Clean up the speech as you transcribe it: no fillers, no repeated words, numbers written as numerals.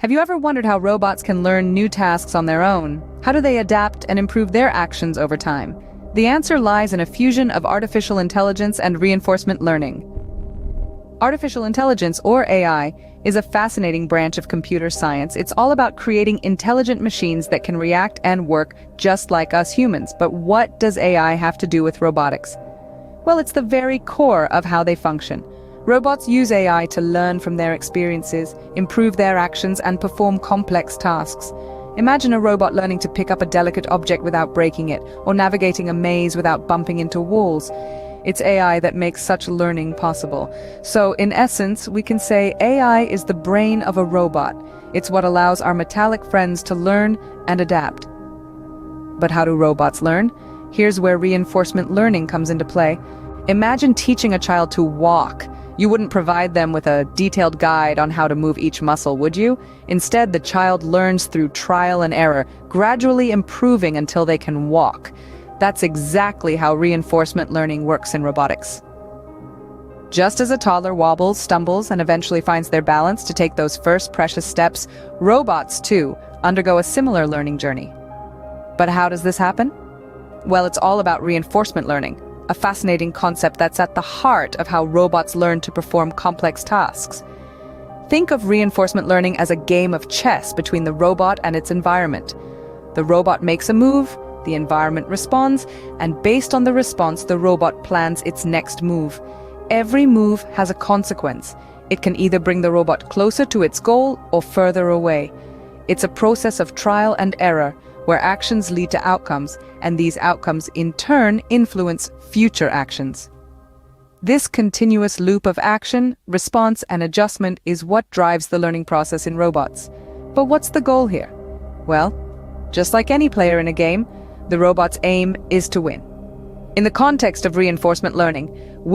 Have you ever wondered how robots can learn new tasks on their own? How do they adapt and improve their actions over time? The answer lies in a fusion of artificial intelligence and reinforcement learning. Artificial intelligence, or AI, is a fascinating branch of computer science. It's all about creating intelligent machines that can react and work just like us humans. But what does AI have to do with robotics? Well, it's the very core of how they function. Robots use AI to learn from their experiences, improve their actions, and perform complex tasks. Imagine a robot learning to pick up a delicate object without breaking it, or navigating a maze without bumping into walls. It's AI that makes such learning possible. So, in essence, we can say AI is the brain of a robot. It's what allows our metallic friends to learn and adapt. But how do robots learn? Here's where reinforcement learning comes into play. Imagine teaching a child to walk. You wouldn't provide them with a detailed guide on how to move each muscle, would you? Instead, the child learns through trial and error, gradually improving until they can walk. That's exactly how reinforcement learning works in robotics. Just as a toddler wobbles, stumbles, and eventually finds their balance to take those first precious steps, robots, too, undergo a similar learning journey. But how does this happen? Well, it's all about reinforcement learning, a fascinating concept that's at the heart of how robots learn to perform complex tasks. Think of reinforcement learning as a game of chess between the robot and its environment. The robot makes a move, the environment responds, and based on the response, the robot plans its next move. Every move has a consequence. It can either bring the robot closer to its goal or further away. It's a process of trial and error, where actions lead to outcomes, and these outcomes in turn influence future actions. This continuous loop of action, response, and adjustment is what drives the learning process in robots. But what's the goal here? Well, just like any player in a game, the robot's aim is to win. In the context of reinforcement learning,